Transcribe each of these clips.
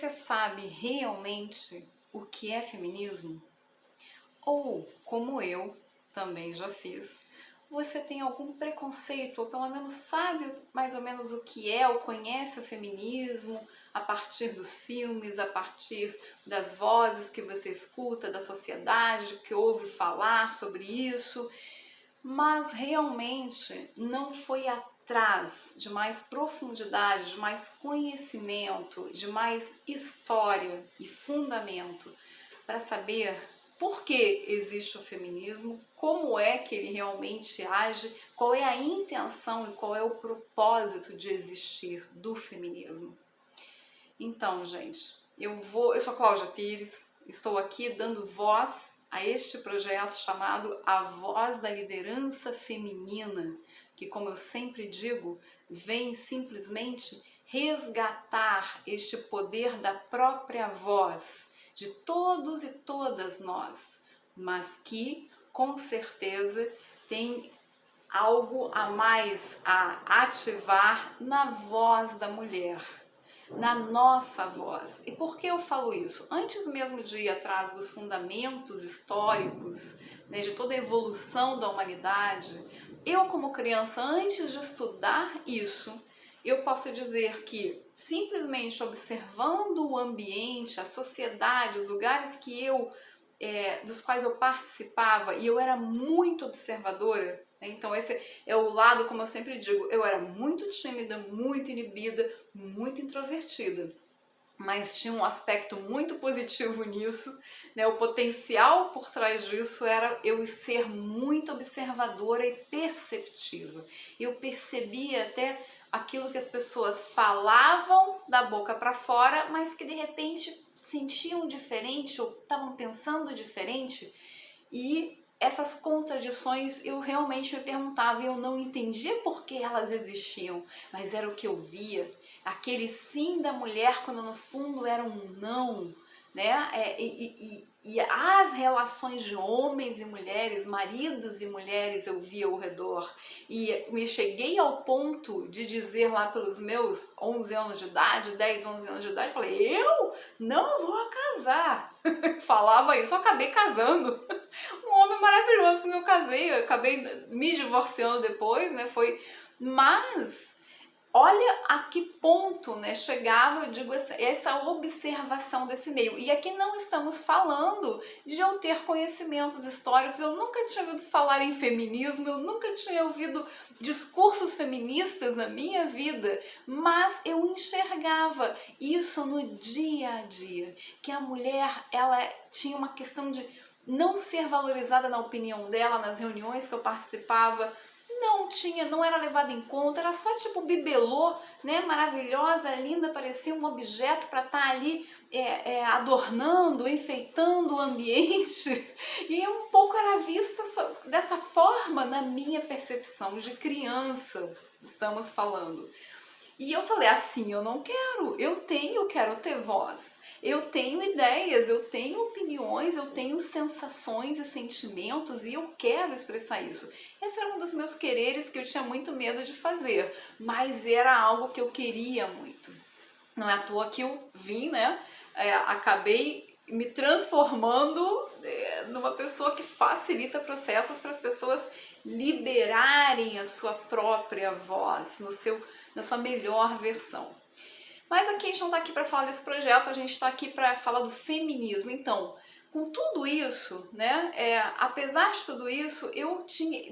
Você sabe realmente o que é feminismo? Ou, como eu também já fiz, você tem algum preconceito, ou pelo menos sabe mais ou menos o que é, ou conhece o feminismo a partir dos filmes, a partir das vozes que você escuta da sociedade, que ouve falar sobre isso, mas realmente não foi atrás de mais profundidade, de mais conhecimento, de mais história e fundamento para saber por que existe o feminismo, como é que ele realmente age, qual é a intenção e qual é o propósito de existir do feminismo. Então, gente, eu sou Cláudia Pires, estou aqui dando voz a este projeto chamado A Voz da Liderança Feminina, que, como eu sempre digo, vem simplesmente resgatar este poder da própria voz de todos e todas nós, mas que, com certeza, tem algo a mais a ativar na voz da mulher, na nossa voz. E por que eu falo isso? Antes mesmo de ir atrás dos fundamentos históricos, né, de toda a evolução da humanidade, eu como criança, antes de estudar isso, eu posso dizer que simplesmente observando o ambiente, a sociedade, os lugares que dos quais eu participava, e eu era muito observadora, né? Então esse é o lado, como eu sempre digo, eu era muito tímida, muito inibida, muito introvertida, mas tinha um aspecto muito positivo nisso, né? O potencial por trás disso era eu ser muito observadora e perceptiva. Eu percebia até aquilo que as pessoas falavam da boca para fora, mas que de repente sentiam diferente ou estavam pensando diferente, e essas contradições eu realmente me perguntava e eu não entendia por que elas existiam, mas era o que eu via. Aquele sim da mulher quando no fundo era um não, né? E as relações de homens e mulheres, maridos e mulheres eu via ao redor. E me cheguei ao ponto de dizer lá pelos meus 11 anos de idade, 10, 11 anos de idade, falei, eu não vou casar. Falava isso, eu acabei casando. Um homem maravilhoso com quem eu casei, eu acabei me divorciando depois, né? Mas olha a que ponto, né, chegava, eu digo, essa observação desse meio. E aqui não estamos falando de eu ter conhecimentos históricos, eu nunca tinha ouvido falar em feminismo, eu nunca tinha ouvido discursos feministas na minha vida, mas eu enxergava isso no dia a dia, que a mulher, ela tinha uma questão de não ser valorizada na opinião dela, nas reuniões que eu participava, não era levada em conta, era só tipo bibelô, né, maravilhosa, linda, parecia um objeto para estar ali adornando, enfeitando o ambiente, e um pouco era vista dessa forma na minha percepção de criança, estamos falando. E eu falei, assim eu não quero, eu quero ter voz, eu tenho ideias, eu tenho opiniões, eu tenho sensações e sentimentos e eu quero expressar isso. Esse era um dos meus quereres que eu tinha muito medo de fazer, mas era algo que eu queria muito. Não é à toa que eu vim, né, acabei me transformando numa pessoa que facilita processos para as pessoas liberarem a sua própria voz, na sua melhor versão. Mas aqui a gente não está aqui para falar desse projeto, a gente está aqui para falar do feminismo. Então, com tudo isso, né, apesar de tudo isso,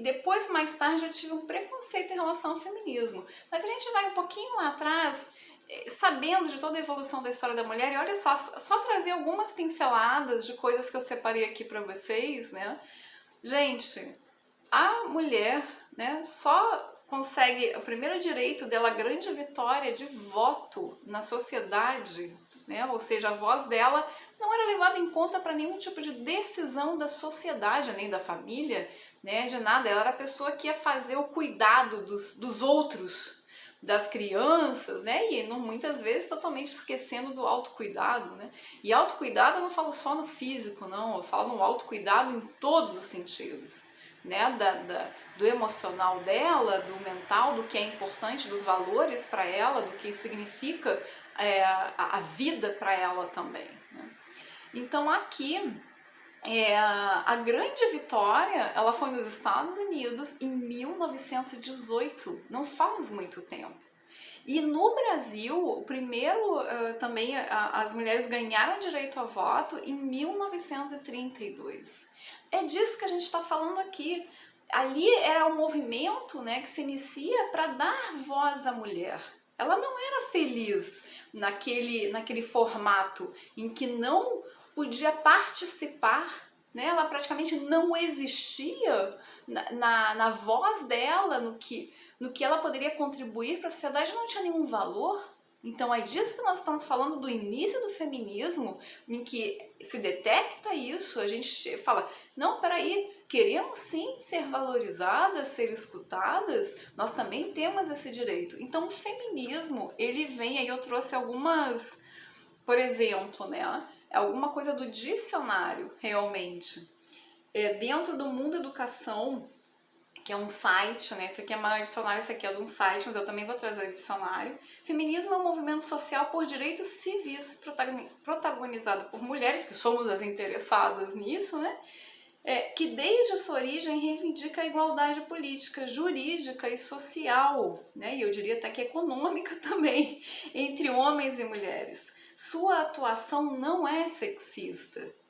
depois, mais tarde, eu tive um preconceito em relação ao feminismo. Mas a gente vai um pouquinho lá atrás, sabendo de toda a evolução da história da mulher, e olha só trazer algumas pinceladas de coisas que eu separei aqui para vocês, né. Gente, a mulher, né, só consegue o primeiro direito dela, a grande vitória de voto na sociedade, né? Ou seja, a voz dela não era levada em conta para nenhum tipo de decisão da sociedade, nem da família, né? De nada, ela era a pessoa que ia fazer o cuidado dos outros, das crianças, né? E muitas vezes totalmente esquecendo do autocuidado, né? E autocuidado eu não falo só no físico, não, eu falo no autocuidado em todos os sentidos, né, do emocional dela, do mental, do que é importante, dos valores para ela, do que significa a vida para ela também, né? Então aqui a grande vitória, ela foi nos Estados Unidos em 1918, não faz muito tempo. E no Brasil, o primeiro também as mulheres ganharam direito a voto em 1932. É disso que a gente está falando aqui. Ali era um movimento, né, que se inicia para dar voz à mulher. Ela não era feliz naquele formato em que não podia participar, né? Ela praticamente não existia na voz dela, no que ela poderia contribuir para a sociedade, não tinha nenhum valor. Então é disso que nós estamos falando, do início do feminismo, em que se detecta isso, a gente fala, não, peraí, queremos sim ser valorizadas, ser escutadas, nós também temos esse direito. Então o feminismo, ele vem aí, eu trouxe algumas, por exemplo, né, alguma coisa do dicionário, realmente. Dentro do Mundo Educação, que é um site, né? Esse aqui é mais dicionário, esse aqui é de um site, mas eu também vou trazer o dicionário. Feminismo é um movimento social por direitos civis protagonizado por mulheres, que somos as interessadas nisso, né? Que desde a sua origem reivindica a igualdade política, jurídica e social, né? E eu diria até que econômica também, entre homens e mulheres. Sua atuação não é sexista.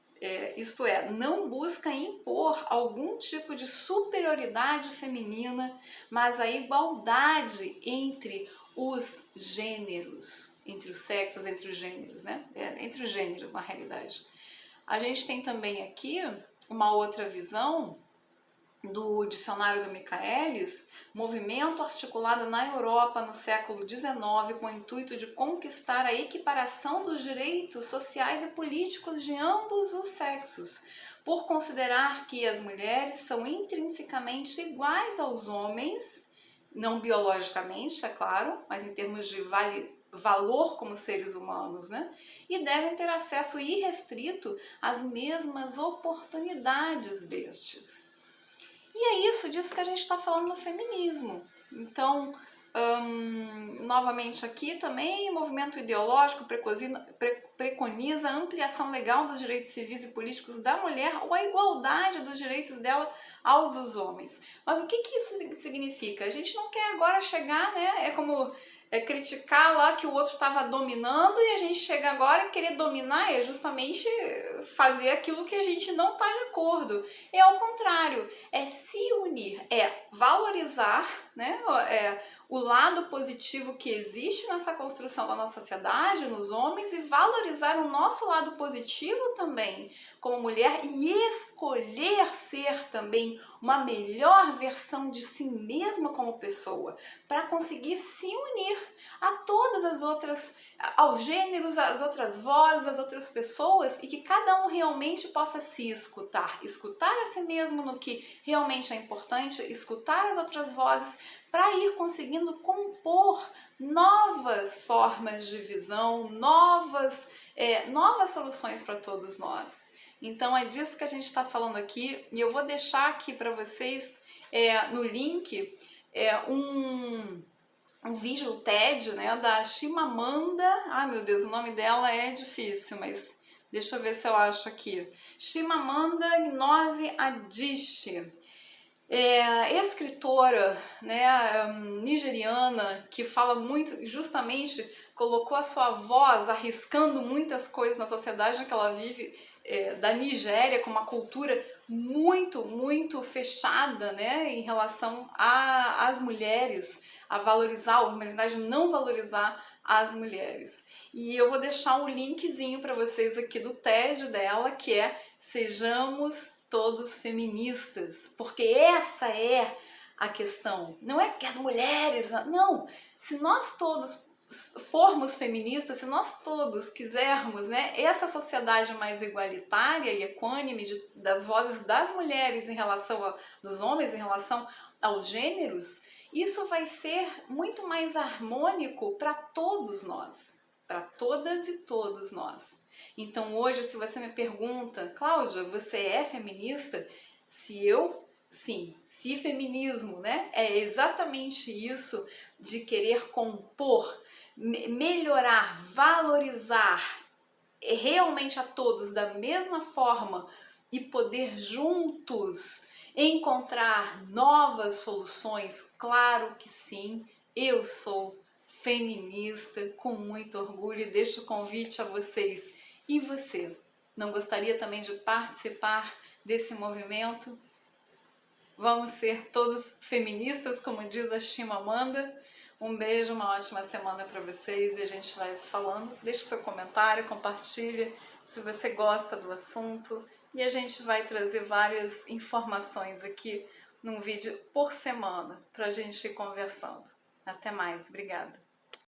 Isto é, não busca impor algum tipo de superioridade feminina, mas a igualdade entre os gêneros, entre os sexos, entre os gêneros, né? Entre os gêneros, na realidade. A gente tem também aqui uma outra visão do dicionário do Michaelis, movimento articulado na Europa no século XIX com o intuito de conquistar a equiparação dos direitos sociais e políticos de ambos os sexos, por considerar que as mulheres são intrinsecamente iguais aos homens, não biologicamente, é claro, mas em termos de valor como seres humanos, né? E devem ter acesso irrestrito às mesmas oportunidades destes. E é isso disso que a gente está falando no feminismo. Então, novamente aqui também, o movimento ideológico preconiza a ampliação legal dos direitos civis e políticos da mulher ou a igualdade dos direitos dela aos dos homens. Mas o que isso significa? A gente não quer agora chegar, né? É como criticar lá que o outro estava dominando e a gente chega agora e querer dominar é justamente fazer aquilo que a gente não está de acordo. É ao contrário, é se unir, é valorizar, né, o lado positivo que existe nessa construção da nossa sociedade, nos homens, e valorizar o nosso lado positivo também como mulher e escolher ser também uma melhor versão de si mesma como pessoa, para conseguir se unir a todas as outras, aos gêneros, às outras vozes, às outras pessoas, e que cada um realmente possa se escutar a si mesmo no que realmente é importante, escutar as outras vozes, para ir conseguindo compor novas formas de visão, novas soluções para todos nós. Então é disso que a gente está falando aqui, e eu vou deixar aqui para vocês no link um vídeo TED, né, da Chimamanda. Ai meu Deus, o nome dela é difícil, mas deixa eu ver se eu acho aqui. Chimamanda Ngozi Adichie. Escritora, né, nigeriana, que fala muito, justamente colocou a sua voz arriscando muitas coisas na sociedade que ela vive, da Nigéria, com uma cultura muito, muito fechada, né, em relação às mulheres, a valorizar, ou na verdade não valorizar as mulheres. E eu vou deixar um linkzinho para vocês aqui do TED dela, que é Sejamos Todos Feministas, porque essa é a questão. Não é que as mulheres, não, se nós todos formos feministas, se nós todos quisermos, né, essa sociedade mais igualitária e equânime das vozes das mulheres em relação dos homens, em relação aos gêneros, isso vai ser muito mais harmônico para todos nós, para todas e todos nós. Então hoje, se você me pergunta, Cláudia, você é feminista? Sim, se feminismo, né, é exatamente isso de querer compor, melhorar, valorizar realmente a todos da mesma forma e poder juntos encontrar novas soluções? Claro que sim, eu sou feminista com muito orgulho e deixo o convite a vocês. E você, não gostaria também de participar desse movimento? Vamos ser todos feministas, como diz a Chimamanda. Um beijo, uma ótima semana para vocês e a gente vai se falando. Deixe seu comentário, compartilhe se você gosta do assunto e a gente vai trazer várias informações aqui num vídeo por semana para a gente ir conversando. Até mais, obrigada!